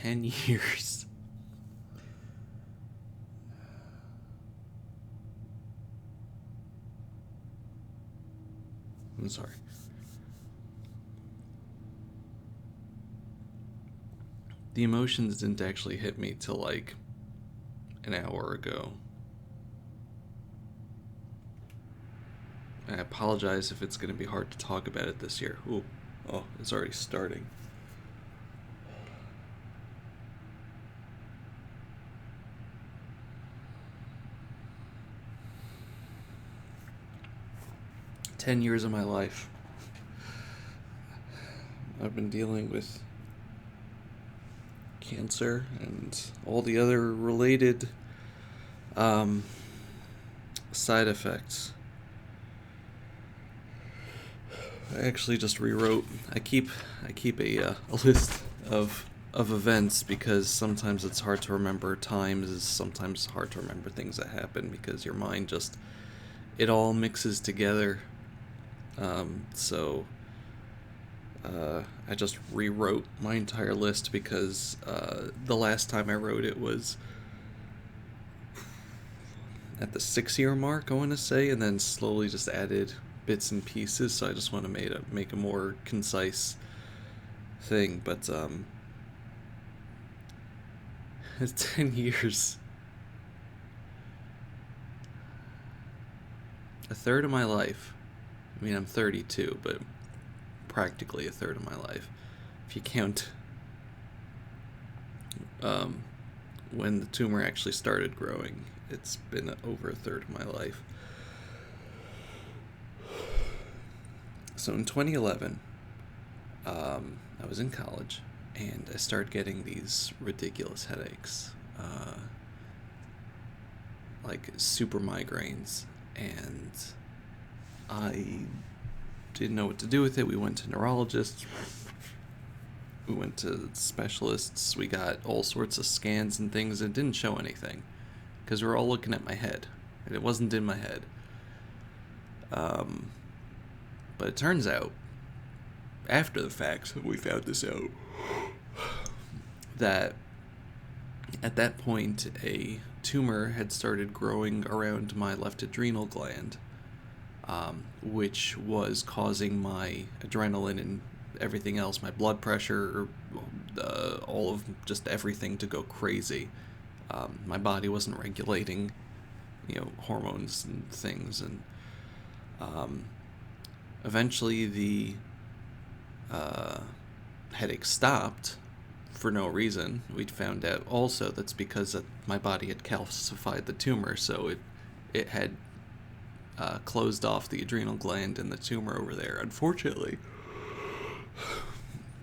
10 years. I'm sorry. The emotions didn't actually hit me till like an hour ago. I apologize if it's going to be hard to talk about it this year. Ooh, oh, it's already starting. "10 years of my life. I've been dealing with cancer and all the other related side effects. I actually just rewrote. I keep a list of events because sometimes it's hard to remember times. It's sometimes hard to remember things that happen because your mind just, it all mixes together. So I just rewrote my entire list because the last time I wrote it was at the 6-year mark, I want to say, and then slowly just added bits and pieces. So I just want to make a more concise thing. But it's 10 years. A third of my life. I mean, I'm 32, but practically a third of my life. If you count when the tumor actually started growing, it's been over a third of my life. So in 2011, I was in college, and I started getting these ridiculous headaches, like super migraines, and I didn't know what to do with it. We went to neurologists, we went to specialists, we got all sorts of scans and things, and it didn't show anything, because we were all looking at my head, and it wasn't in my head. But it turns out, after the fact, we found this out, that at that point a tumor had started growing around my left adrenal gland, which was causing my adrenaline and everything else, my blood pressure, all of just everything to go crazy. My body wasn't regulating, hormones and things, and eventually the headache stopped for no reason. We'd found out also that's because my body had calcified the tumor, so it had closed off the adrenal gland and the tumor over there. Unfortunately,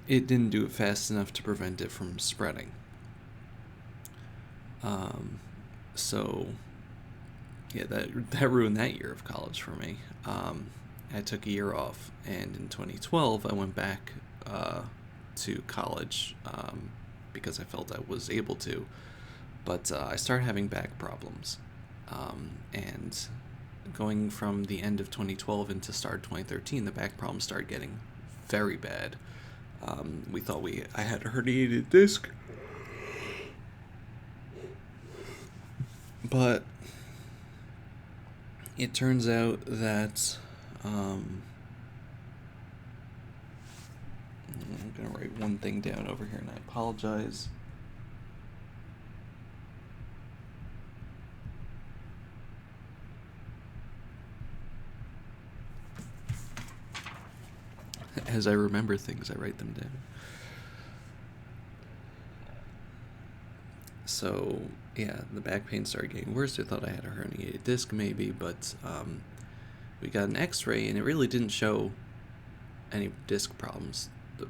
it didn't do it fast enough to prevent it from spreading. So yeah, that ruined that year of college for me. I took a year off, and in 2012 I went back to college because I felt I was able to, but I started having back problems, and going from the end of 2012 into start 2013, the back problems started getting very bad. We thought I had a herniated disc, but it turns out that I'm going to write one thing down over here, and I apologize. As I remember things, I write them down. So, yeah, the back pain started getting worse. I thought I had a herniated disc maybe, but we got an x-ray, and it really didn't show any disc problems. The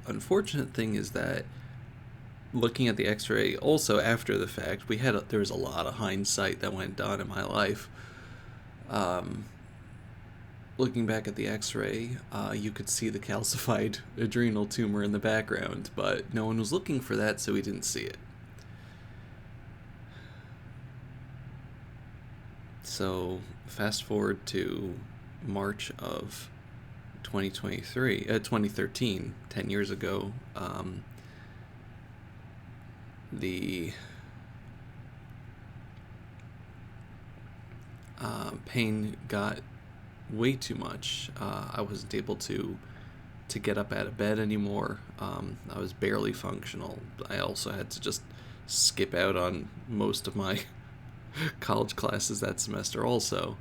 unfortunate thing is that looking at the x-ray also after the fact, there was a lot of hindsight that went on in my life. Looking back at the x-ray, you could see the calcified adrenal tumor in the background, but no one was looking for that, so we didn't see it. So fast forward to March of 2013, 10 years ago, the pain got way too much. I wasn't able to get up out of bed anymore. I was barely functional. I also had to just skip out on most of my college classes that semester also.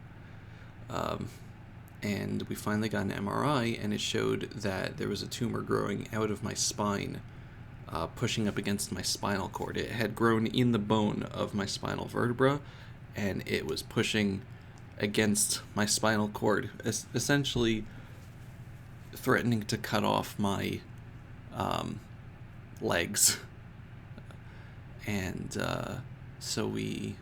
And we finally got an MRI, and it showed that there was a tumor growing out of my spine, pushing up against my spinal cord. It had grown in the bone of my spinal vertebra, and it was pushing against my spinal cord, essentially threatening to cut off my legs. And so we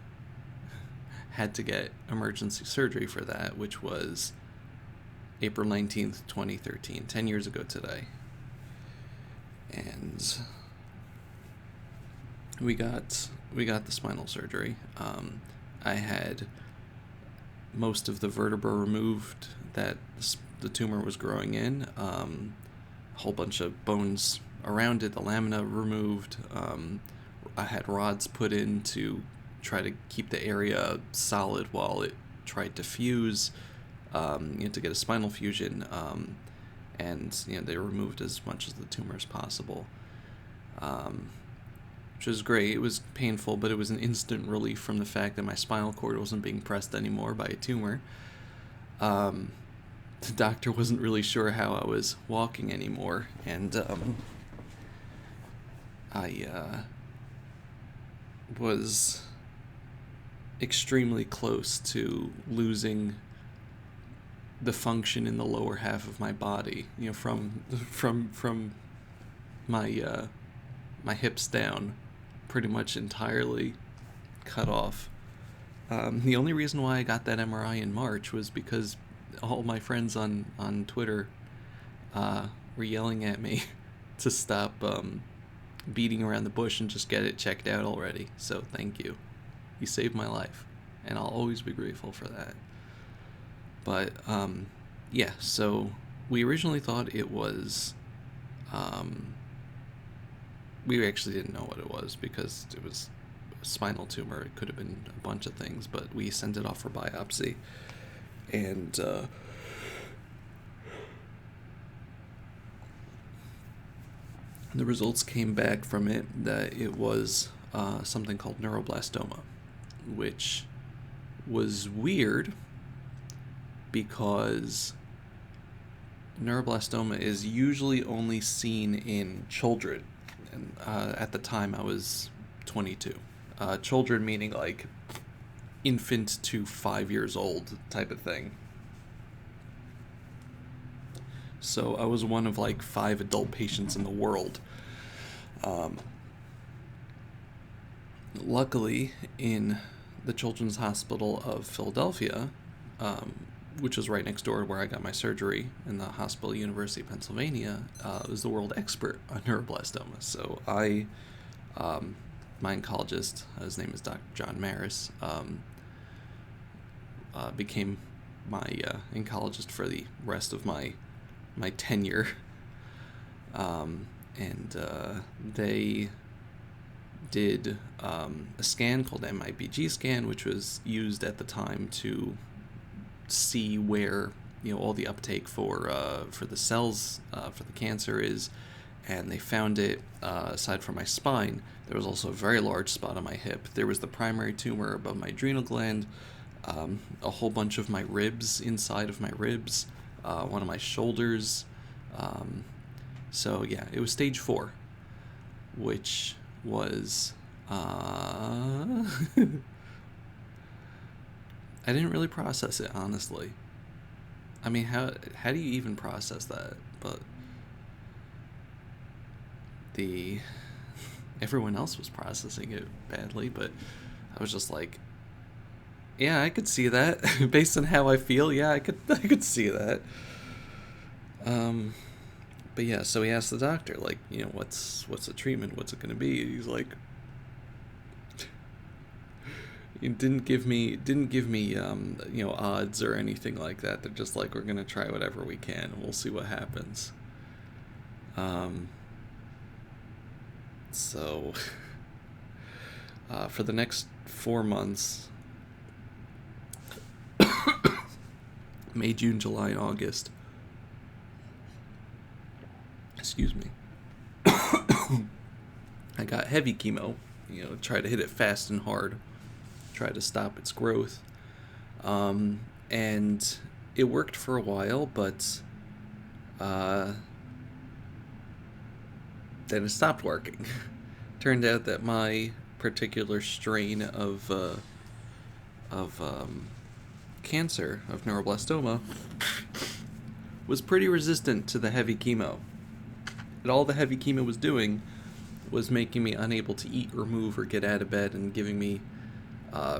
had to get emergency surgery for that, which was April 19th, 2013, 10 years ago today. And we got the spinal surgery. I had most of the vertebra removed that the tumor was growing in, a whole bunch of bones around it, the lamina removed. I had rods put in to try to keep the area solid while it tried to fuse, to get a spinal fusion, and they removed as much of the tumor as possible, which was great. It was painful, but it was an instant relief from the fact that my spinal cord wasn't being pressed anymore by a tumor. The doctor wasn't really sure how I was walking anymore, and I was extremely close to losing the function in the lower half of my body, from my my hips down, pretty much entirely cut off. The only reason why I got that MRI in March was because all my friends on Twitter were yelling at me to stop beating around the bush and just get it checked out already. So thank you. You saved my life, and I'll always be grateful for that. But yeah, so we originally thought it was we actually didn't know what it was because it was a spinal tumor. It could have been a bunch of things, but we sent it off for biopsy, and the results came back from it that it was something called neuroblastoma, which was weird because neuroblastoma is usually only seen in children. And at the time I was 22. Children meaning like infant to 5 years old type of thing. So I was one of like 5 adult patients in the world. Luckily, in the Children's Hospital of Philadelphia, which was right next door to where I got my surgery, in the hospital, University of Pennsylvania, was the world expert on neuroblastoma. So my oncologist, his name is Dr. John Maris, became my oncologist for the rest of my tenure, and they did a scan called MIBG scan, which was used at the time to see where all the uptake for the cells for the cancer is, and they found it. Aside from my spine, there was also a very large spot on my hip. There was the primary tumor above my adrenal gland, a whole bunch of my ribs, inside of my ribs, one of my shoulders. So yeah, it was stage 4, which was I didn't really process it, honestly. I mean, how do you even process that? But everyone else was processing it badly, but I was just like, yeah, I could see that. Based on how I feel, yeah, I could see that. But yeah, so he asked the doctor, like, what's the treatment? What's it gonna be? And he's like, he didn't give me odds or anything like that. They're just like, we're gonna try whatever we can, and we'll see what happens. So For the next 4 months, May, June, July, and August, excuse me, I got heavy chemo, try to hit it fast and hard, try to stop its growth. And it worked for a while, but then it stopped working. Turned out that my particular strain of cancer, of neuroblastoma, was pretty resistant to the heavy chemo. And all the heavy chemo was doing was making me unable to eat or move or get out of bed and giving me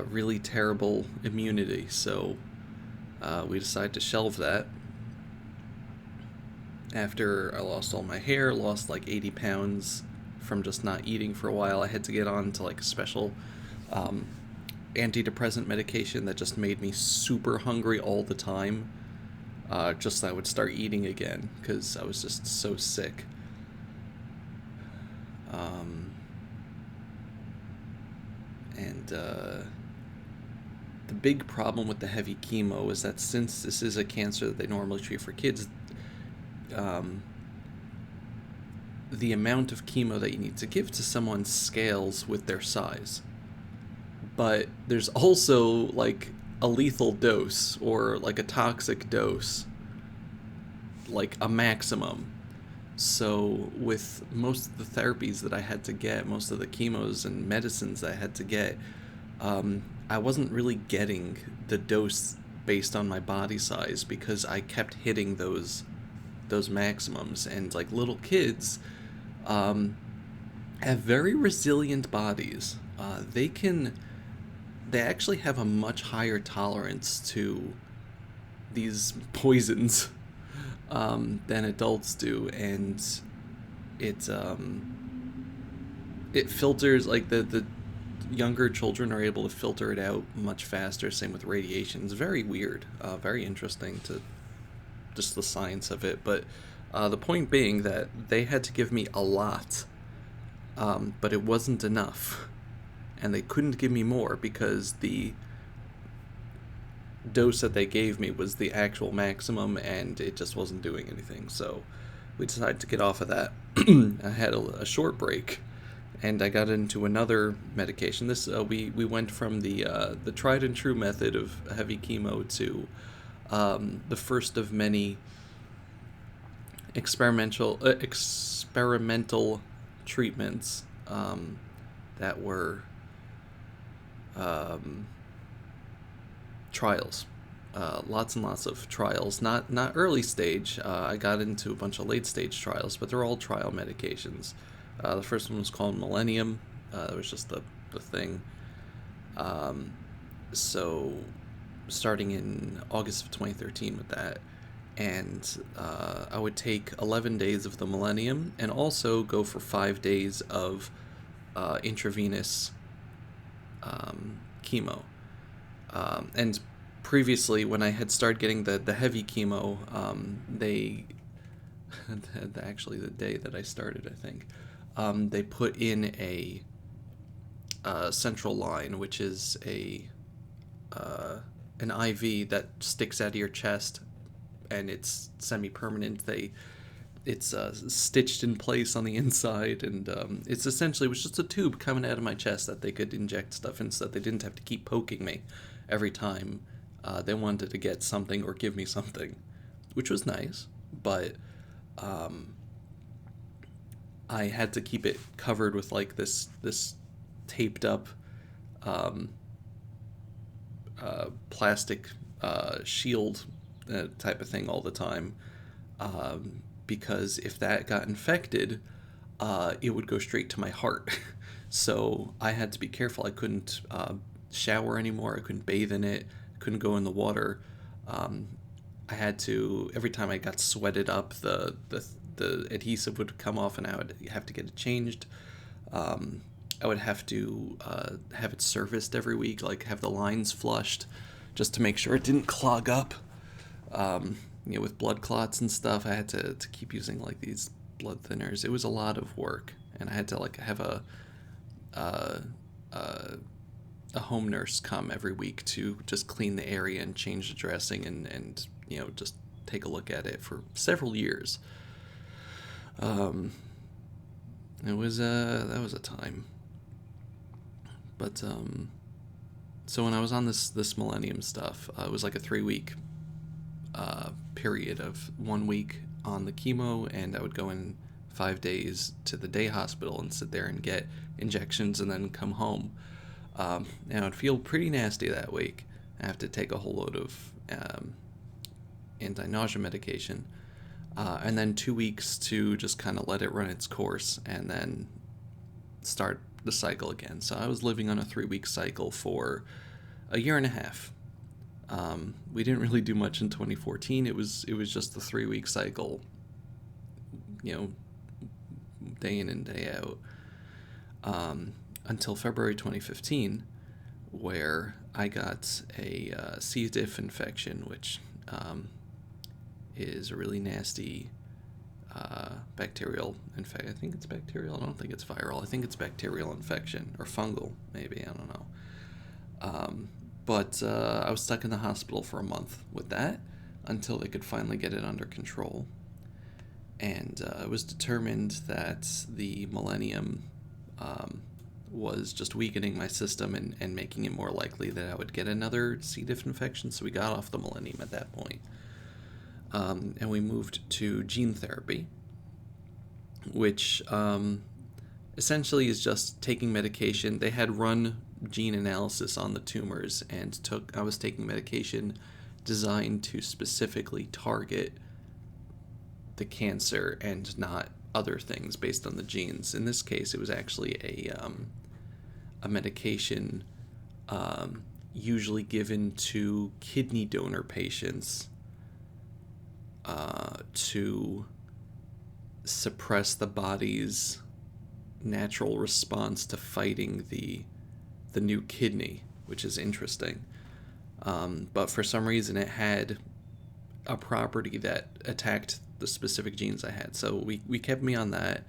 really terrible immunity. So we decided to shelve that. After I lost all my hair, lost like 80 pounds from just not eating for a while, I had to get on to like a special antidepressant medication that just made me super hungry all the time. Just so I would start eating again because I was just so sick. The big problem with the heavy chemo is that since this is a cancer that they normally treat for kids, the amount of chemo that you need to give to someone scales with their size. But there's also like a lethal dose or like a toxic dose, like a maximum. So with most of the therapies that I had to get, most of the chemos and medicines that I had to get, I wasn't really getting the dose based on my body size because I kept hitting those maximums. And like little kids have very resilient bodies. They actually have a much higher tolerance to these poisons than adults do, and it filters, like the younger children are able to filter it out much faster. Same with radiation. It's very weird, very interesting to just the science of it. But the point being that they had to give me a lot, but it wasn't enough, and they couldn't give me more because the dose that they gave me was the actual maximum, and it just wasn't doing anything. So we decided to get off of that. I had a short break, and I got into another medication. This we went from the tried and true method of heavy chemo to the first of many experimental treatments that were trials. Lots and lots of trials. Not early stage. I got into a bunch of late stage trials, but they're all trial medications. The first one was called Millennium. It was just the thing. So starting in August of 2013 with that, and I would take 11 days of the Millennium and also go for 5 days of intravenous chemo. And previously, when I had started getting the heavy chemo, they actually the day that I started, I think, they put in a central line, which is an IV that sticks out of your chest, and it's semi-permanent. It's stitched in place on the inside, and it was just a tube coming out of my chest that they could inject stuff in so that they didn't have to keep poking me every time they wanted to get something or give me something, which was nice, but I had to keep it covered with like this taped up plastic shield type of thing all the time, because if that got infected, it would go straight to my heart. So I had to be careful. I couldn't shower anymore. I couldn't bathe in it. I couldn't go in the water. I had to, every time I got sweated up, the adhesive would come off, and I would have to get it changed. I would have to have it serviced every week, like have the lines flushed, just to make sure it didn't clog up. With blood clots and stuff, I had to keep using like these blood thinners. It was a lot of work, and I had to like have a home nurse come every week to just clean the area and change the dressing and just take a look at it for several years. It was that was a time. But so when I was on this Millennium stuff, it was like a 3 week period of 1 week on the chemo, and I would go in 5 days to the day hospital and sit there and get injections and then come home. And I'd feel pretty nasty that week. I have to take a whole load of anti-nausea medication, and then 2 weeks to just kind of let it run its course and then start the cycle again. So I was living on a 3 week cycle for a year and a half. We didn't really do much in 2014. It was just the 3 week cycle, day in and day out, until February 2015, where I got a C. diff infection, which is a really nasty bacterial infection. I think it's bacterial. I don't think it's viral. I think it's bacterial infection, or fungal, maybe. I don't know. But I was stuck in the hospital for a month with that until they could finally get it under control. And it was determined that the Millennium was just weakening my system and making it more likely that I would get another C. diff infection. So we got off the Millennium at that point. And we moved to gene therapy, which essentially is just taking medication. They had run gene analysis on the tumors, and I was taking medication designed to specifically target the cancer and not other things based on the genes. In this case, it was actually a medication usually given to kidney donor patients to suppress the body's natural response to fighting the new kidney, which is interesting. But for some reason, it had a property that attacked the specific genes I had. So we kept me on that.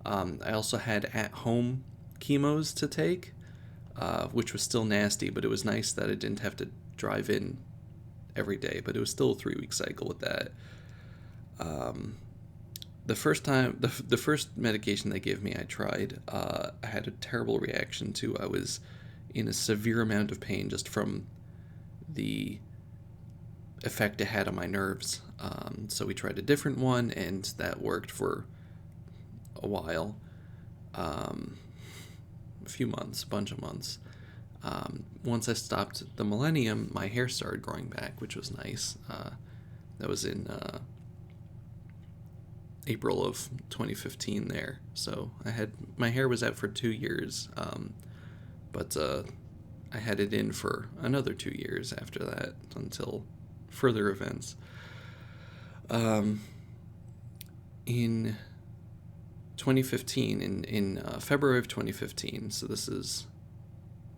I also had at-home chemos to take, which was still nasty, but it was nice that I didn't have to drive in every day. But it was still a 3-week cycle with that. The first medication they gave me, I tried. I had a terrible reaction to. I was in a severe amount of pain just from the effect it had on my nerves. So we tried a different one, and that worked for a while, a few months, a bunch of months. Once I stopped the Millennium, my hair started growing back, which was nice. That was in April of 2015 there. So my hair was out for 2 years, but I had it in for another 2 years after that until further events. In 2015, in February of 2015, so this is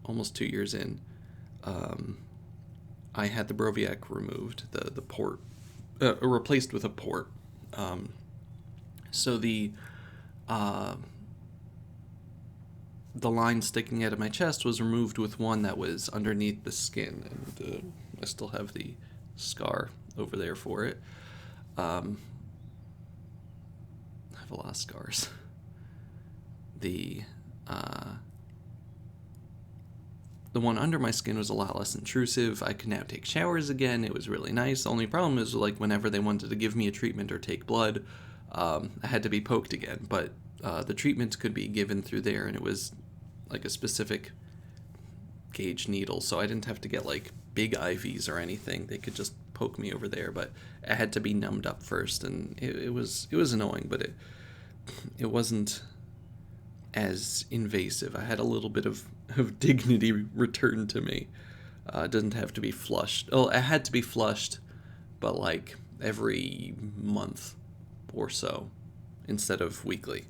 almost 2 years in, I had the Broviac removed, the port, replaced with a port. So the line sticking out of my chest was removed with one that was underneath the skin, and I still have the scar over there for it. I have a lot of scars. The one under my skin was a lot less intrusive. I could now take showers again. It was really nice. The only problem is, like, whenever they wanted to give me a treatment or take blood, I had to be poked again. But the treatment could be given through there, and it was like a specific gauge needle, so I didn't have to get like big IVs or anything. They could just poke me over there, but I had to be numbed up first, and it was annoying, but it wasn't as invasive. I had a little bit of dignity returned to me. It doesn't have to be flushed. Oh, it had to be flushed, but like every month or so instead of weekly.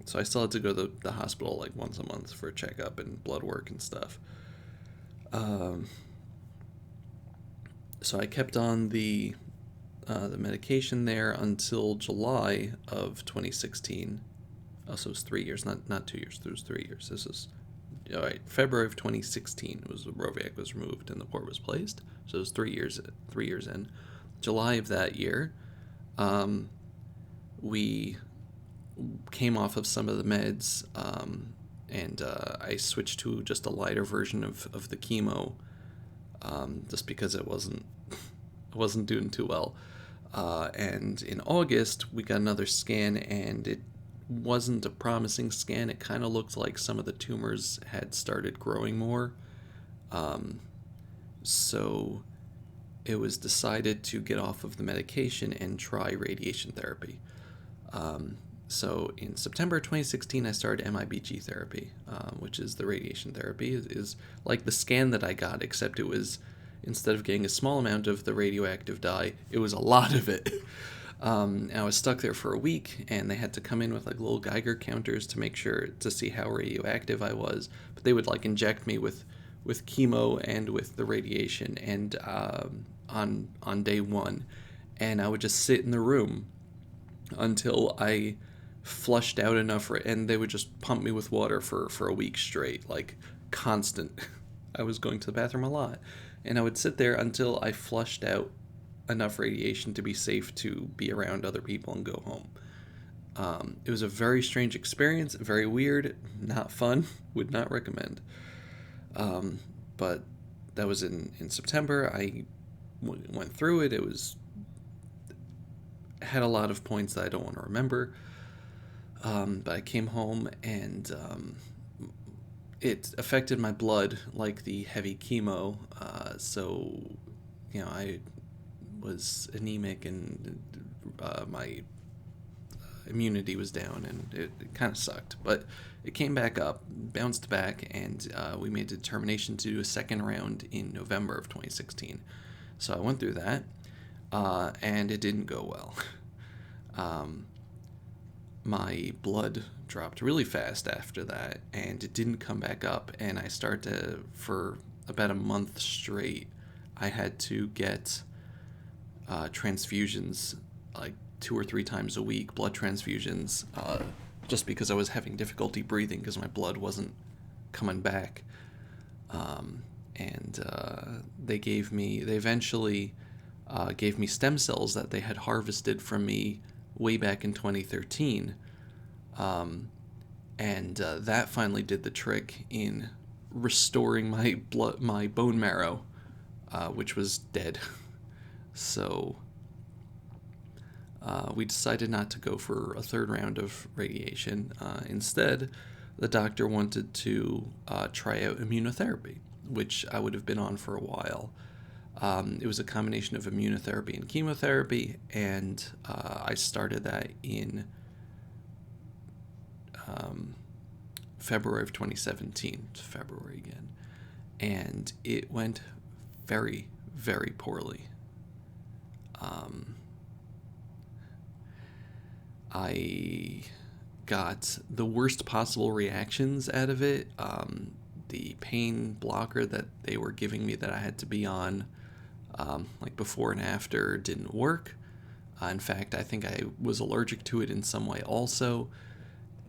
So I still had to go to the hospital like once a month for a checkup and blood work and stuff. So I kept on the medication there until July of 2016, Oh, so it was 3 years, not 2 years. It was 3 years. This is all right. February of 2016 was the Roviac was removed and the port was placed. So it was 3 years. 3 years in. July of that year, we came off of some of the meds, and I switched to just a lighter version of the chemo, just because it wasn't doing too well. And in August, we got another scan, and it wasn't a promising scan. It kind of looked like some of the tumors had started growing more. So it was decided to get off of the medication and try radiation therapy. So in September 2016, I started MIBG therapy, which is the radiation therapy. It is like the scan that I got, except it was, instead of getting a small amount of the radioactive dye, it was a lot of it. And I was stuck there for a week, and they had to come in with like little Geiger counters to make sure to see how radioactive I was. But they would like inject me with chemo and with the radiation, and on day one, and I would just sit in the room until I flushed out enough, and they would just pump me with water for a week straight, like constant. I was going to the bathroom a lot, and I would sit there until I flushed out enough radiation to be safe to be around other people and go home. It was a very strange experience, very weird, not fun, would not recommend. But that was in September. I went through it. It had a lot of points that I don't want to remember. But I came home, and it affected my blood like the heavy chemo. So, I was anemic, and my immunity was down, and it kind of sucked. But it came back up, bounced back, and we made the determination to do a second round in November of 2016. So I went through that, and it didn't go well. My blood dropped really fast after that, and it didn't come back up, and I started for about a month straight, I had to get transfusions like 2 or 3 times a week, blood transfusions, just because I was having difficulty breathing because my blood wasn't coming back. And they eventually gave me stem cells that they had harvested from me way back in 2013. And that finally did the trick in restoring my bone marrow, which was dead. So we decided not to go for a third round of radiation. Instead, the doctor wanted to try out immunotherapy, which I would have been on for a while. It was a combination of immunotherapy and chemotherapy, and I started that in February of 2017. It's February again. And it went very, very poorly. I got the worst possible reactions out of it. The pain blocker that they were giving me that I had to be on, like before and after, didn't work. In fact, I think I was allergic to it in some way also.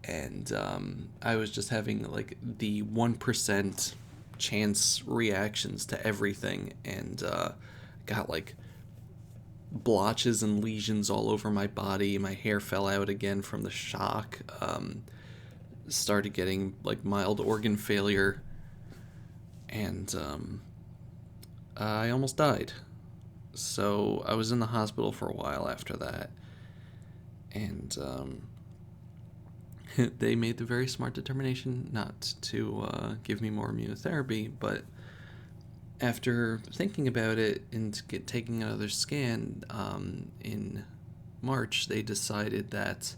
And I was just having like the 1% chance reactions to everything, and got like blotches and lesions all over my body. My hair fell out again from the shock. Started getting like mild organ failure, and I almost died. So I was in the hospital for a while after that, and they made the very smart determination not to give me more immunotherapy. But after thinking about it and taking another scan in March, they decided that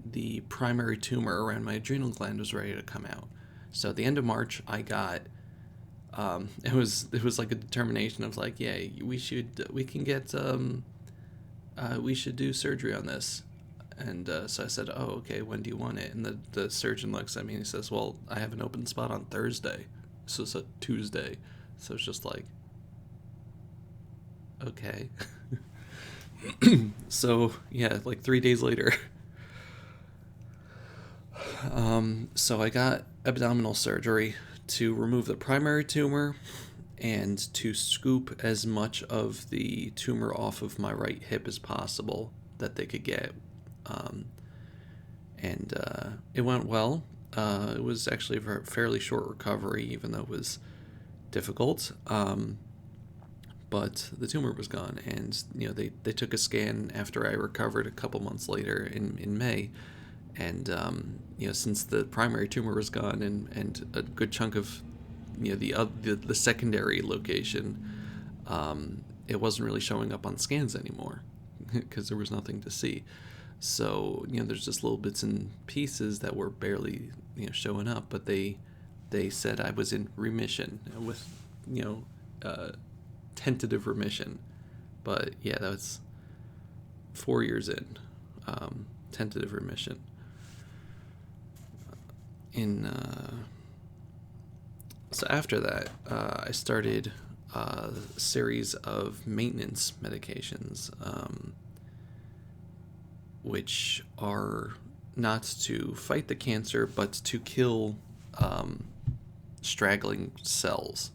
the primary tumor around my adrenal gland was ready to come out. So at the end of March, I got it was like a determination of like, yeah, we should do surgery on this. And so I said, oh, okay, when do you want it? And the surgeon looks at me and he says, well, I have an open spot on Thursday. So it's a Tuesday. So it's just like, okay. So, yeah, like 3 days later, So I got abdominal surgery to remove the primary tumor and to scoop as much of the tumor off of my right hip as possible that they could get. Um, and it went well. It was actually a fairly short recovery, even though it was difficult. But the tumor was gone, and they took a scan after I recovered a couple months later in May, and since the primary tumor was gone and a good chunk of the secondary location, it wasn't really showing up on scans anymore because there was nothing to see. So there's just little bits and pieces that were barely showing up, but they said I was in remission with tentative remission. But yeah, that was 4 years in, tentative remission. So after that, I started a series of maintenance medications, which are not to fight the cancer, but to kill straggling cells.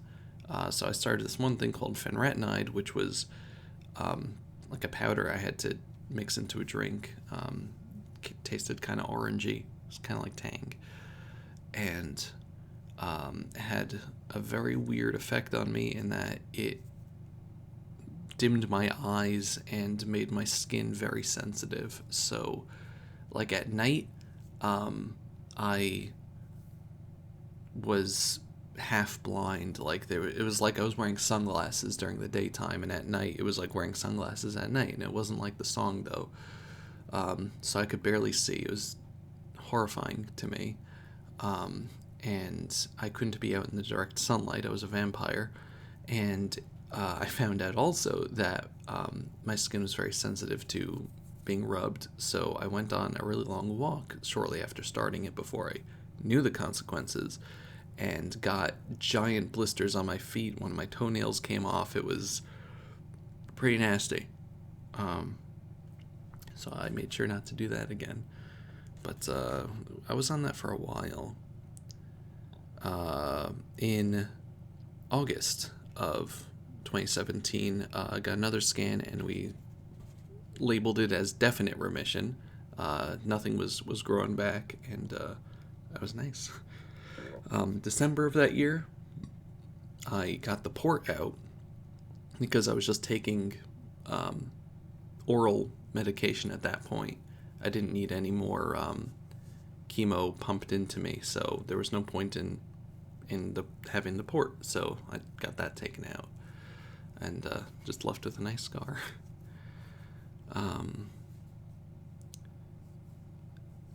So I started this one thing called fenretinide, which was like a powder I had to mix into a drink. Tasted kind of orangey. It was kind of like Tang. And had a very weird effect on me in that it dimmed my eyes and made my skin very sensitive. So, like at night, I was half blind. Like it was like I was wearing sunglasses during the daytime, and at night it was like wearing sunglasses at night. And it wasn't like the song though, so I could barely see. It was horrifying to me, and I couldn't be out in the direct sunlight. I was a vampire, and I found out also that my skin was very sensitive to being rubbed. So I went on a really long walk shortly after starting it before I knew the consequences, and got giant blisters on my feet when my toenails came off. It was pretty nasty. So I made sure not to do that again. But I was on that for a while. In August of 2017, I got another scan, and we labeled it as definite remission. Nothing was growing back, and that was nice. December of that year, I got the port out because I was just taking oral medication at that point. I didn't need any more chemo pumped into me, so there was no point in having the port. So I got that taken out, and just left with a nice scar.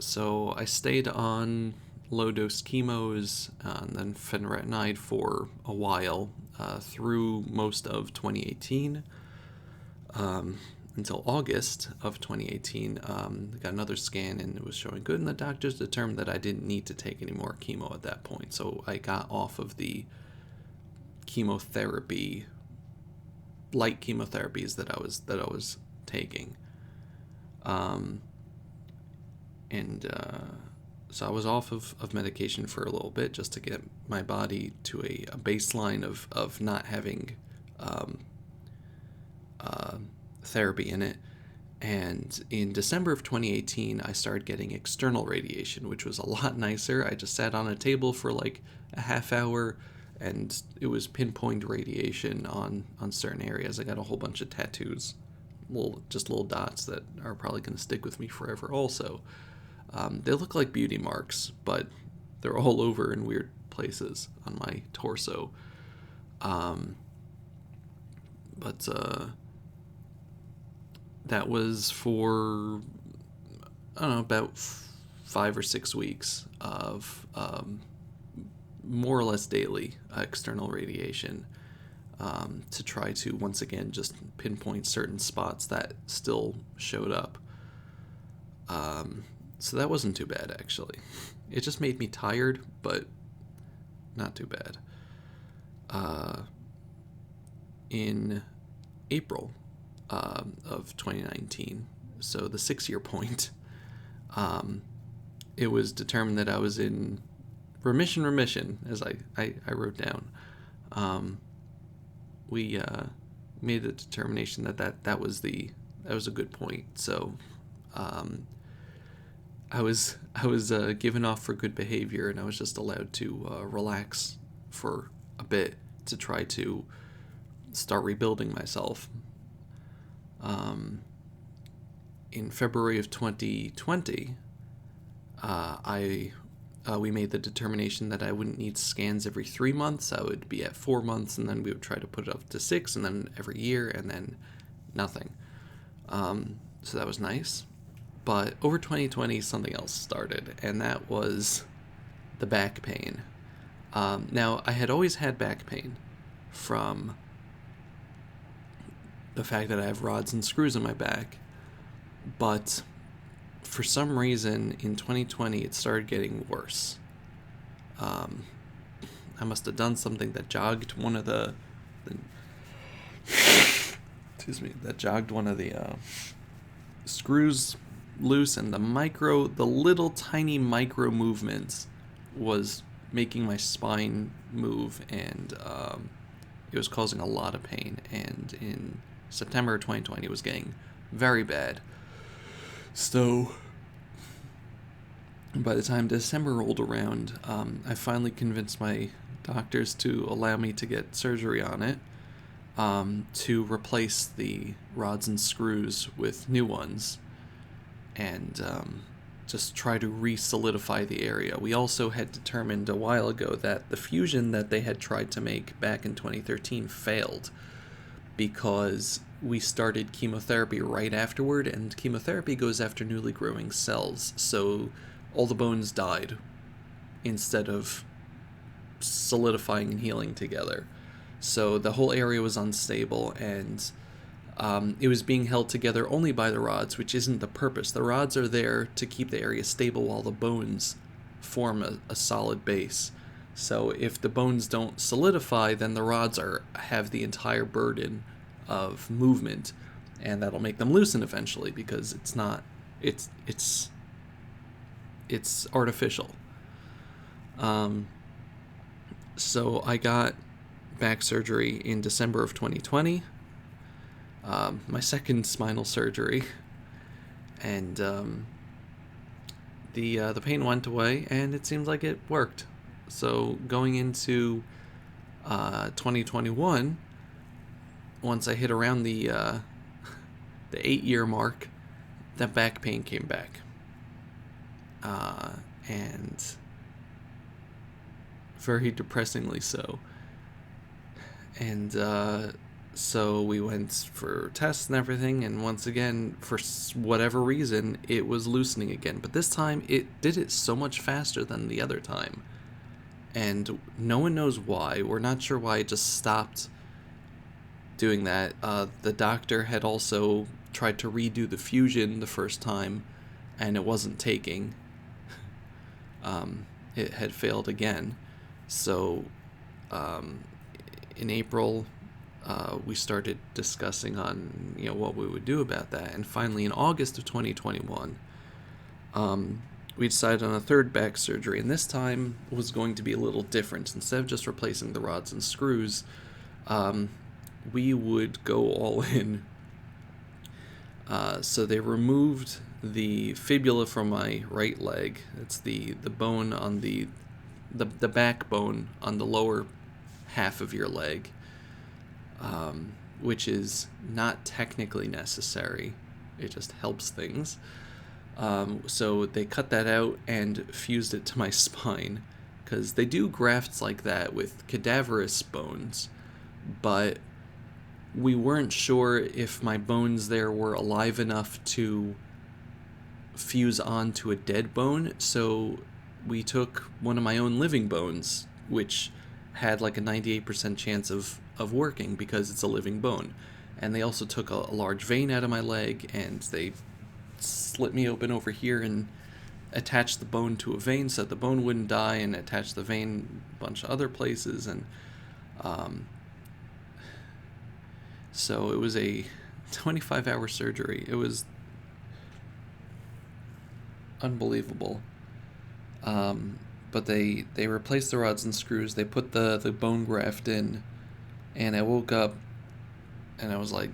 So I stayed on low-dose chemos and then fenretinide for a while, through most of 2018, until August of 2018. I got another scan, and it was showing good, and the doctors determined that I didn't need to take any more chemo at that point. So I got off of the chemotherapy, light chemotherapies that I was taking. So I was off of medication for a little bit, just to get my body to a baseline of not having therapy in it. And in December of 2018, I started getting external radiation, which was a lot nicer. I just sat on a table for like a half hour, and it was pinpoint radiation on certain areas. I got a whole bunch of tattoos, little dots that are probably going to stick with me forever also. They look like beauty marks, but they're all over in weird places on my torso. But that was for, I don't know, about 5 or 6 weeks of more or less daily external radiation, to try to once again just pinpoint certain spots that still showed up. So that wasn't too bad, actually. It just made me tired, but not too bad. In April of 2019, so the 6-year point, it was determined that I was in remission, as I wrote down. We made the determination that was a good point. So I was given off for good behavior, and I was just allowed to relax for a bit to try to start rebuilding myself. In February of 2020, we made the determination that I wouldn't need scans every 3 months. I would be at 4 months, and then we would try to put it up to 6, and then every year, and then nothing. So that was nice. But over 2020, something else started, and that was the back pain. Now, I had always had back pain from the fact that I have rods and screws in my back, but for some reason in 2020 it started getting worse. I must have done something that jogged one of the screws loose, and the little tiny micro movements was making my spine move, and it was causing a lot of pain. And in September 2020 it was getting very bad. So by the time December rolled around, I finally convinced my doctors to allow me to get surgery on it, to replace the rods and screws with new ones, and just try to re-solidify the area. We also had determined a while ago that the fusion that they had tried to make back in 2013 failed, because we started chemotherapy right afterward, and chemotherapy goes after newly growing cells, so all the bones died instead of solidifying and healing together. So the whole area was unstable, and it was being held together only by the rods, which isn't the purpose. The rods are there to keep the area stable while the bones form a solid base. So if the bones don't solidify, then the rods have the entire burden of movement, and that'll make them loosen eventually, because it's artificial. So I got back surgery in December of 2020, my second spinal surgery, and the pain went away, and it seems like it worked. So going into 2021, once I hit around the 8-year mark, that back pain came back, and very depressingly so. And so we went for tests and everything, and once again, for whatever reason, it was loosening again. But this time, it did it so much faster than the other time, and no one knows why. We're not sure why it just stopped doing that. The doctor had also tried to redo the fusion the first time, and it wasn't taking. It had failed again. So in April, we started discussing on what we would do about that, and finally in August of 2021, we decided on a third back surgery, and this time was going to be a little different. Instead of just replacing the rods and screws, we would go all in. So they removed the fibula from my right leg. It's the bone on the backbone on the lower half of your leg, which is not technically necessary. It just helps things. So they cut that out and fused it to my spine, because they do grafts like that with cadaverous bones, but we weren't sure if my bones there were alive enough to fuse onto a dead bone, so we took one of my own living bones, which had like a 98% chance of working because it's a living bone. And they also took a large vein out of my leg, and they slit me open over here and attached the bone to a vein so that the bone wouldn't die, and attached the vein a bunch of other places. And so it was a 25-hour surgery. It was unbelievable. Um, but they replaced the rods and screws. They put the bone graft in, and I woke up, and I was like,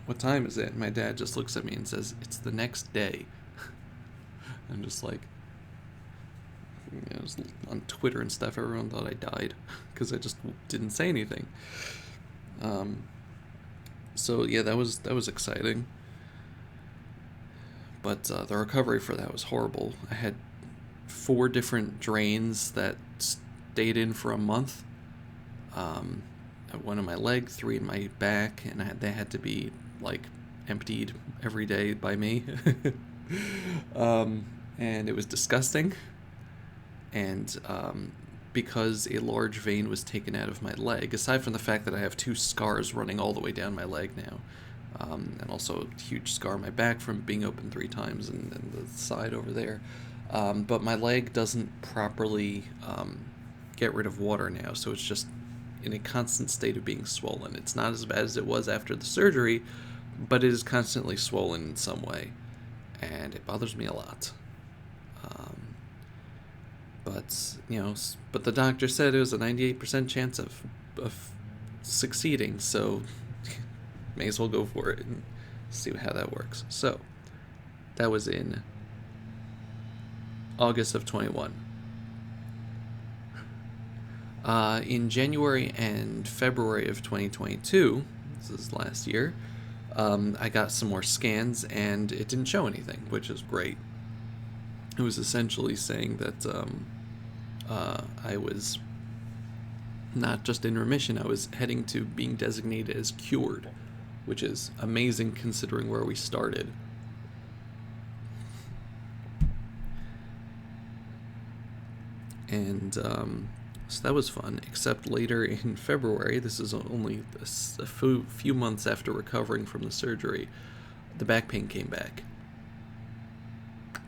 "What time is it?" And my dad just looks at me and says, "It's the next day." I'm just like, it was on Twitter and stuff. Everyone thought I died because I just didn't say anything. So yeah, that was exciting. But the recovery for that was horrible. I had 4 different drains that stayed in for a month. Um, one in my leg, 3 in my back, and they had to be like emptied every day by me. And it was disgusting. And because a large vein was taken out of my leg, aside from the fact that I have 2 scars running all the way down my leg now, and also a huge scar on my back from being open 3 times and the side over there. But my leg doesn't properly get rid of water now, so it's just in a constant state of being swollen. It's not as bad as it was after the surgery, but it is constantly swollen in some way, and it bothers me a lot. But the doctor said it was a 98% chance of succeeding, so may as well go for it and see how that works. So that was in August of 21. In January and February of 2022, this is last year, I got some more scans and it didn't show anything, which is great. It was essentially saying that I was not just in remission, I was heading to being designated as cured, which is amazing considering where we started. And so that was fun, except later in February, this is only a few months after recovering from the surgery, the back pain came back.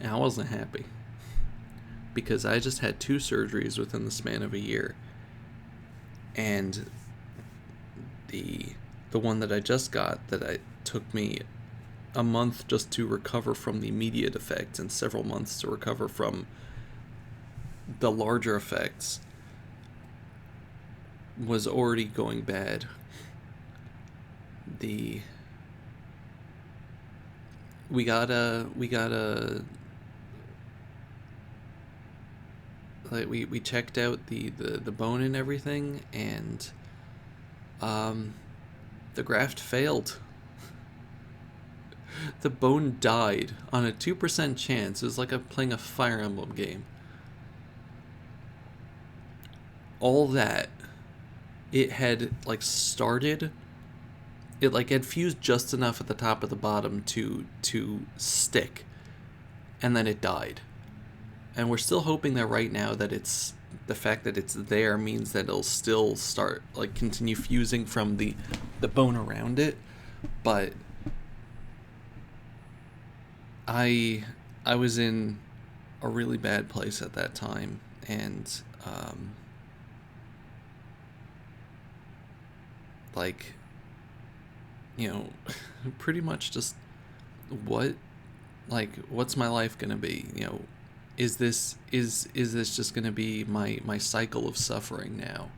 And I wasn't happy, because I just had 2 surgeries within the span of a year. And the one that I just got, that it took me a month just to recover from the immediate effects and several months to recover from the larger effects, was already going bad. We got a like we checked out the bone and everything, and the graft failed. The bone died on a 2% chance. It was like playing a Fire Emblem game. All that, it had like started, it like had fused just enough at the top of the bottom to stick, and then it died. And we're still hoping that right now that it's the fact that it's there means that it'll still start, like, continue fusing from the bone around it. But I was in a really bad place at that time, and like, pretty much just what's my life gonna be? Is this just gonna be my cycle of suffering now?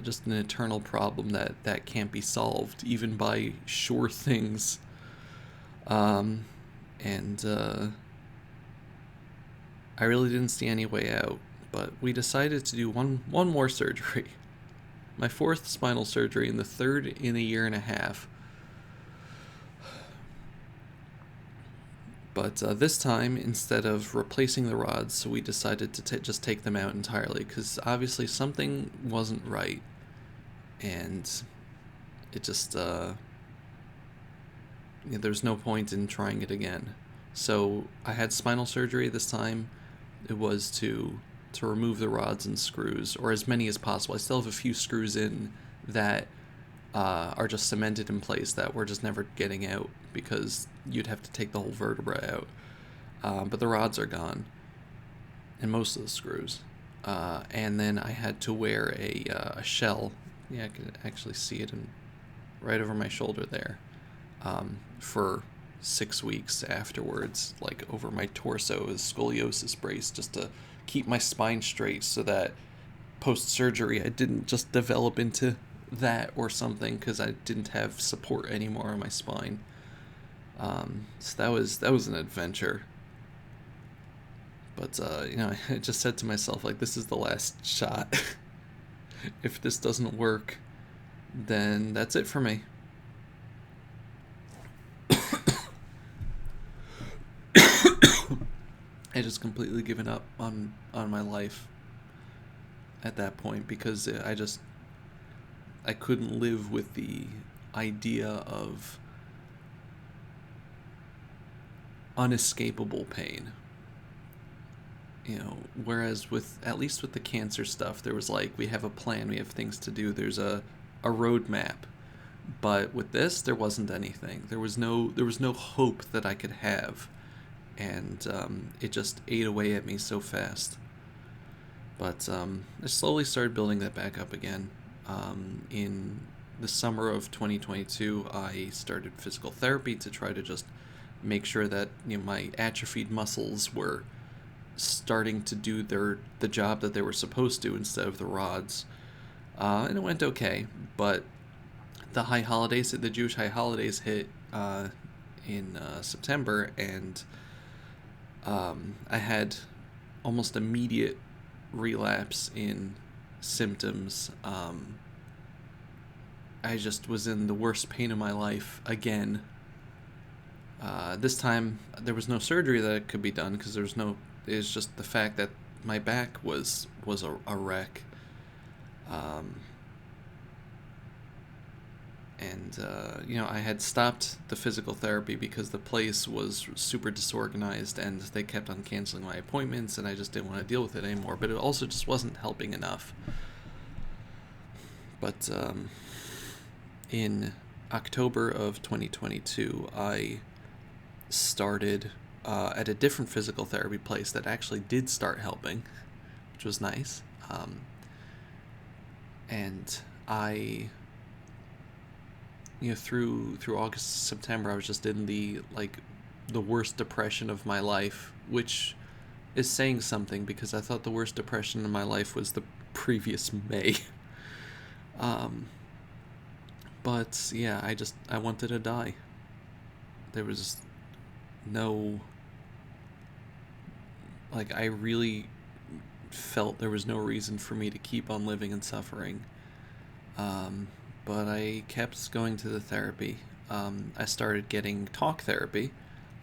Just an eternal problem that can't be solved even by sure things. And I really didn't see any way out, but we decided to do one more surgery. My 4th spinal surgery and the 3rd in a year and a half. But this time, instead of replacing the rods, we decided to just take them out entirely, because obviously something wasn't right, and it just there's no point in trying it again. So I had spinal surgery this time. It was to remove the rods and screws, or as many as possible. I still have a few screws in that are just cemented in place that we're just never getting out, because you'd have to take the whole vertebra out. But the rods are gone, and most of the screws. And then I had to wear a shell. Yeah, I can actually see it right over my shoulder there, for 6 weeks afterwards, like over my torso, as scoliosis brace just to keep my spine straight so that post surgery I didn't just develop into that or something because I didn't have support anymore on my spine. So that was an adventure. But I just said to myself, like, this is the last shot. If this doesn't work, then that's it for me. I just completely given up on my life at that point because I couldn't live with the idea of unescapable pain. Whereas with, at least with the cancer stuff, there was like, we have a plan, we have things to do, there's a roadmap. But with this, there wasn't anything. There was no hope that I could have, and it just ate away at me so fast. But I slowly started building that back up again. In the summer of 2022, I started physical therapy to try to just make sure that my atrophied muscles were starting to do the job that they were supposed to instead of the rods. And it went okay, but the Jewish high holidays hit in September, and I had almost immediate relapse in symptoms. I just was in the worst pain of my life again. This time there was no surgery that could be done because it's just the fact that my back was a wreck. And I had stopped the physical therapy because the place was super disorganized and they kept on canceling my appointments, and I just didn't want to deal with it anymore. But it also just wasn't helping enough. But in October of 2022, I started at a different physical therapy place that actually did start helping, which was nice. And I, through August, September, I was just in the worst depression of my life, which is saying something because I thought the worst depression in my life was the previous May. But yeah, I wanted to die. There was no, I really felt there was no reason for me to keep on living and suffering. But I kept going to the therapy. I started getting talk therapy.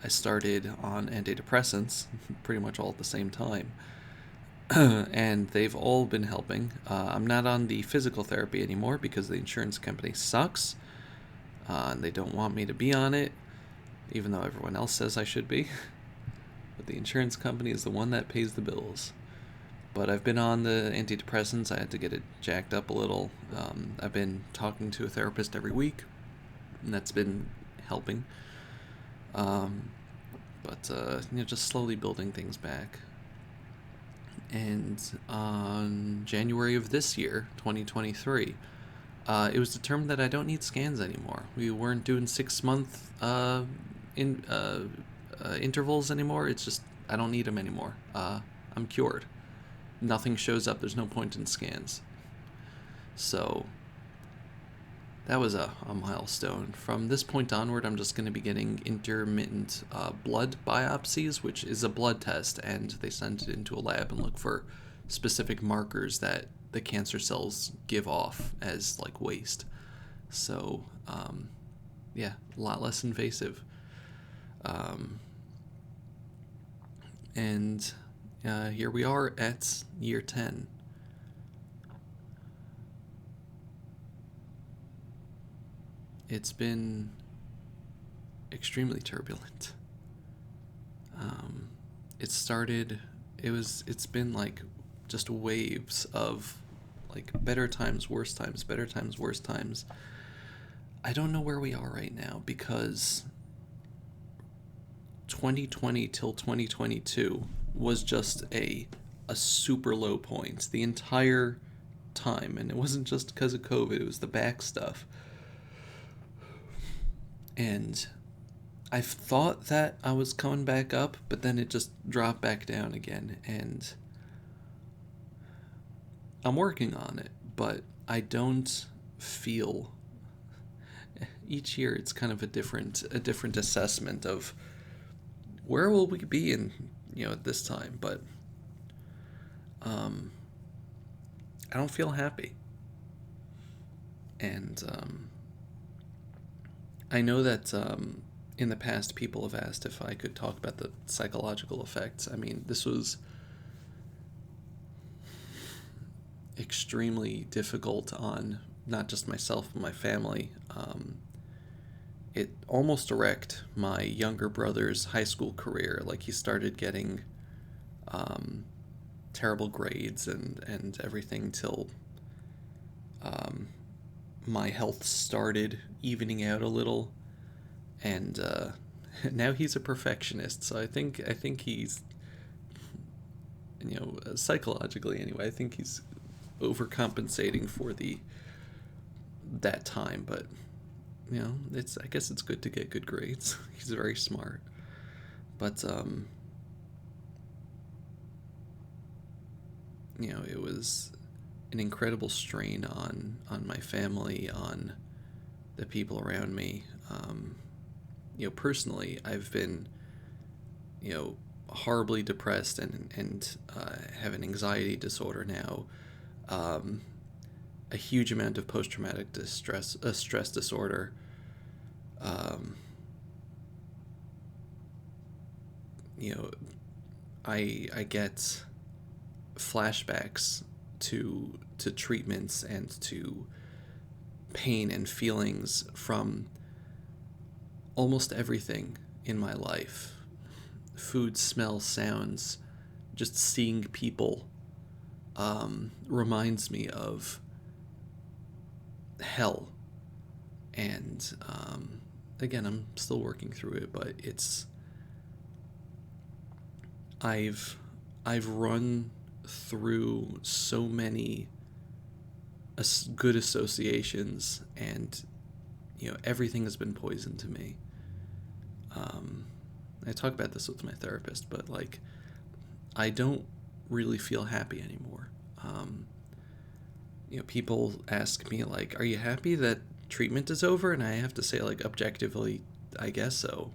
I started on antidepressants pretty much all at the same time. And they've all been helping. I'm not on the physical therapy anymore because the insurance company sucks. And they don't want me to be on it, even though everyone else says I should be. But the insurance company is the one that pays the bills. But I've been on the antidepressants. I had to get it jacked up a little. I've been talking to a therapist every week, and that's been helping. But just slowly building things back. And on January of this year, 2023, it was determined that I don't need scans anymore. We weren't doing 6-month intervals anymore. It's just, I don't need them anymore. I'm cured. Nothing shows up. There's no point in scans. So that was a milestone. From this point onward, I'm just going to be getting intermittent blood biopsies, which is a blood test, and they send it into a lab and look for specific markers that the cancer cells give off as waste. So yeah, a lot less invasive. And here we are at year 10. It's been extremely turbulent. It's been just waves of better times, worse times, better times, worse times. I don't know where we are right now because 2020 till 2022 was just a super low point the entire time, and it wasn't just because of COVID, it was the back stuff. And I thought that I was coming back up, but then it just dropped back down again, and I'm working on it, but I don't feel each year it's kind of a different assessment of where will we be in at this time, but um I don't feel happy. And I know that in the past people have asked if I could talk about the psychological effects. I mean, this was extremely difficult on not just myself but my family. It almost wrecked my younger brother's high school career. Like, he started getting um, terrible grades and everything till um, my health started evening out a little, and now he's a perfectionist. So I think he's psychologically anyway. I think he's overcompensating for the that time, but it's I guess it's good to get good grades. He's very smart, but it was an incredible strain on my family, on the people around me. Personally, I've been horribly depressed and have an anxiety disorder now. Um, a huge amount of post traumatic distress, stress disorder. Um, you know, I get flashbacks to treatments and to pain and feelings from almost everything in my life. Food, smell, sounds, just seeing people reminds me of hell. And again, I'm still working through it, but I've I've run through so many good associations, and everything has been poison to me. Um, I talk about this with my therapist, but like, I don't really feel happy anymore. Um, People ask me like, "Are you happy that treatment is over?" And I have to say, like, objectively, I guess so.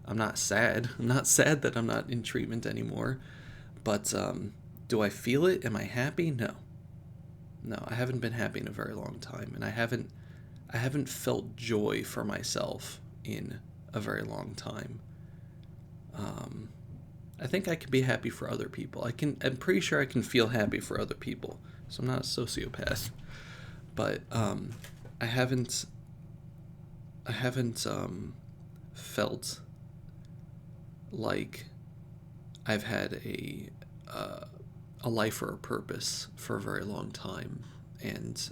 I'm not sad. I'm not sad that I'm not in treatment anymore. But do I feel it? Am I happy? No. No, I haven't been happy in a very long time, and I haven't felt joy for myself in a very long time. Um, I think I can be happy for other people. I'm pretty sure I can feel happy for other people. So I'm not a sociopath, but I haven't I haven't felt like I've had uh, a life or a purpose for a very long time, and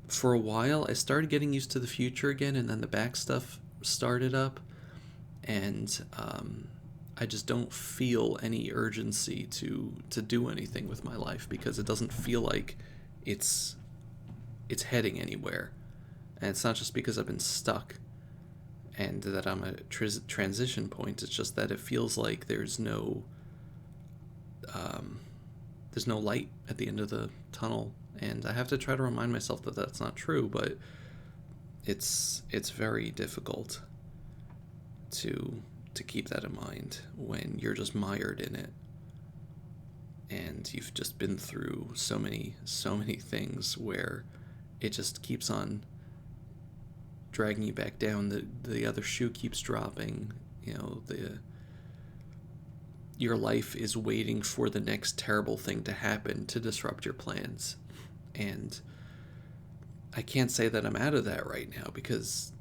for a while I started getting used to the future again, and then the back stuff started up, and I just don't feel any urgency to do anything with my life because it doesn't feel like it's it's heading anywhere. And it's not just because I've been stuck and that I'm at a transition point. It's just that it feels like um, there's no light at the end of the tunnel, and I have to try to remind myself that that's not true. But it's very difficult to to keep that in mind when you're just mired in it, and you've just been through so many things where it just keeps on dragging you back down. The other shoe keeps dropping. The your life is waiting for the next terrible thing to happen to disrupt your plans. And I can't say that I'm out of that right now because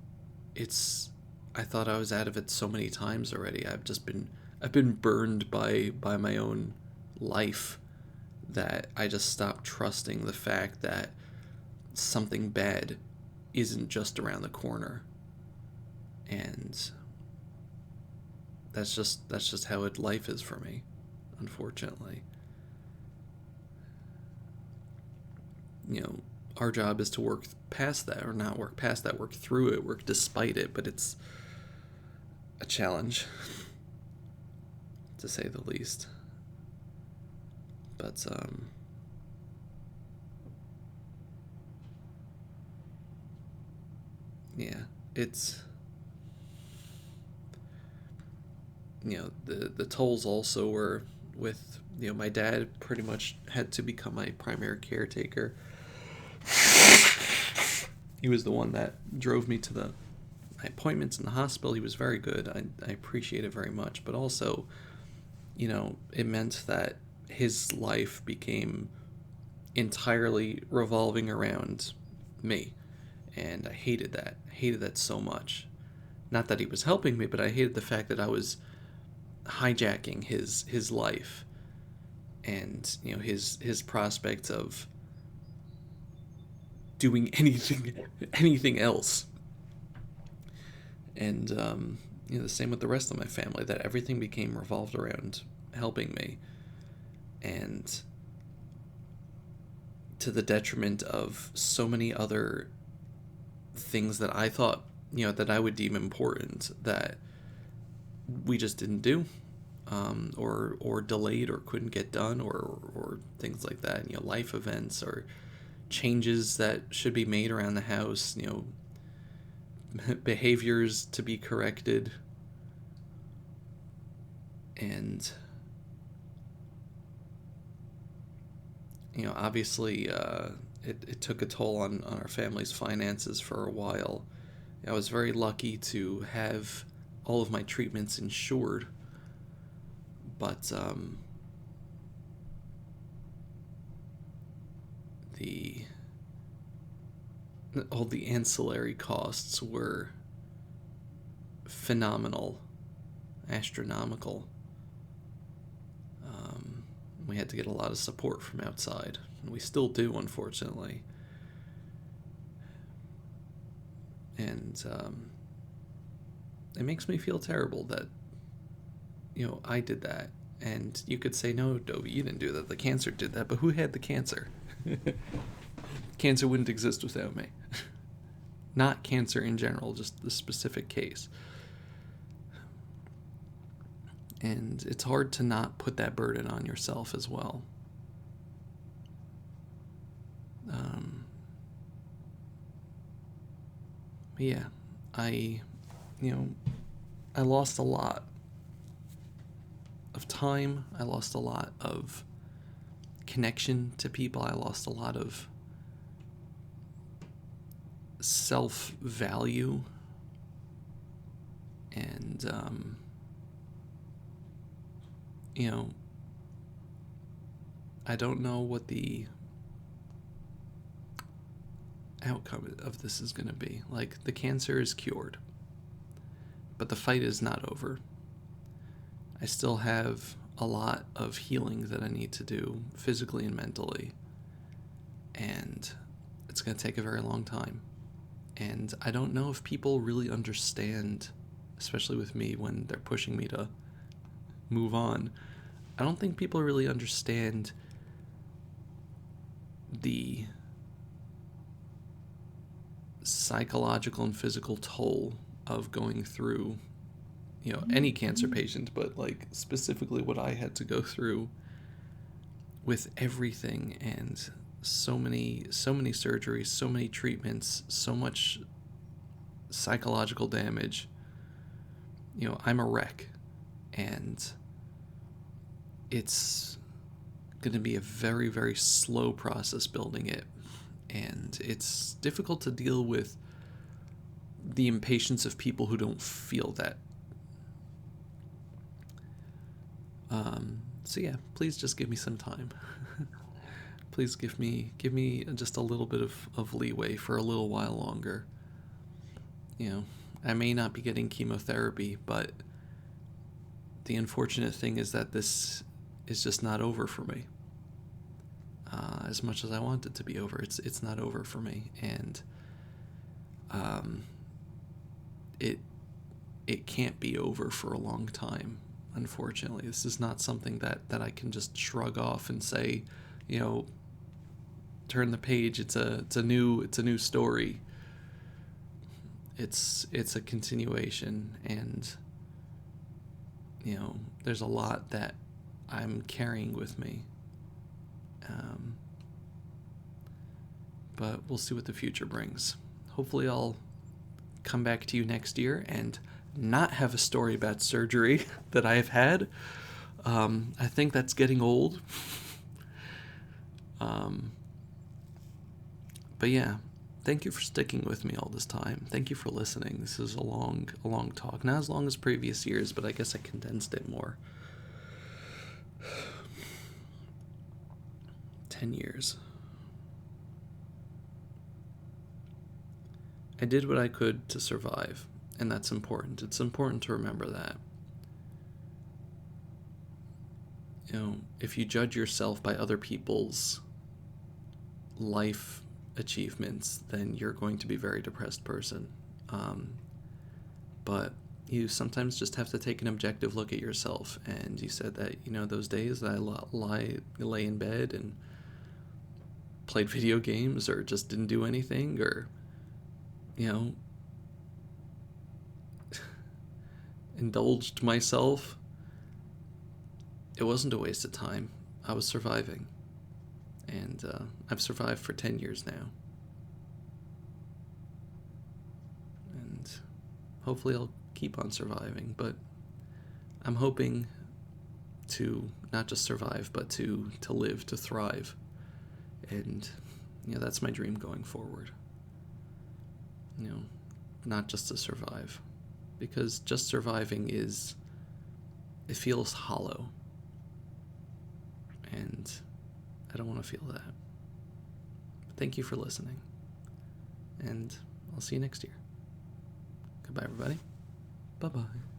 it's I thought I was out of it so many times already. I've been burned by my own life that I just stopped trusting the fact that something bad isn't just around the corner. And that's just how life is for me, unfortunately. Our job is to work past that, or not work past that, work through it, work despite it, but a challenge, to say the least. But yeah, it's, the tolls also were with, my dad pretty much had to become my primary caretaker. He was the one that drove me to my appointments in the hospital. He was very good. I appreciate it very much. But also, it meant that his life became entirely revolving around me. And I hated that. I hated that so much. Not that he was helping me, but I hated the fact that I was hijacking his life and his prospects of doing anything else. And the same with the rest of my family, that everything became revolved around helping me, and to the detriment of so many other things that I thought, that I would deem important, that we just didn't do, or delayed, or couldn't get done, or things like that. Life events, or changes that should be made around the house. Behaviors to be corrected, and obviously, it took a toll on our family's finances for a while. I was very lucky to have all of my treatments insured, but all the ancillary costs were phenomenal, astronomical. We had to get a lot of support from outside, and we still do, unfortunately. And it makes me feel terrible that I did that. And you could say, no, Dobie, you didn't do that. The cancer did that. But who had the cancer? Cancer wouldn't exist without me. Not cancer in general, just the specific case. And it's hard to not put that burden on yourself as well. But yeah, I lost a lot of time. I lost a lot of connection to people. I lost a lot of self-value. And, I don't know what the outcome of this is going to be. Like, the cancer is cured, but the fight is not over. I still have a lot of healing that I need to do, physically and mentally, and it's going to take a very long time. And I don't know if people really understand, especially with me when they're pushing me to move on. I don't think people really understand the psychological and physical toll of going through, any cancer patient, but like specifically what I had to go through with everything, and so many surgeries, so many treatments, so much psychological damage. I'm a wreck, and it's going to be a very, very slow process building it. And it's difficult to deal with the impatience of people who don't feel that. So yeah, please just give me some time. Please give me just a little bit of leeway for a little while longer. I may not be getting chemotherapy, but the unfortunate thing is that this is just not over for me. As much as I want it to be over, it's not over for me, and it can't be over for a long time. Unfortunately, this is not something that I can just shrug off and say, turn the page. It's a new story. It's a continuation, and there's a lot that I'm carrying with me. But we'll see what the future brings. Hopefully I'll come back to you next year and not have a story about surgery that I have had. I think that's getting old. But yeah, thank you for sticking with me all this time. Thank you for listening. This is a long talk. Not as long as previous years, but I guess I condensed it more. 10 years. I did what I could to survive, and that's important. It's important to remember that. If you judge yourself by other people's life achievements, then you're going to be a very depressed person. But you sometimes just have to take an objective look at yourself. And you said that, those days that I lay in bed and played video games or just didn't do anything, or, indulged myself, it wasn't a waste of time. I was surviving. And I've survived for 10 years now. And hopefully I'll keep on surviving. But I'm hoping to not just survive, but to live, to thrive. And, that's my dream going forward. Not just to survive. Because just surviving it feels hollow. And I don't want to feel that. But thank you for listening. And I'll see you next year. Goodbye, everybody. Bye-bye.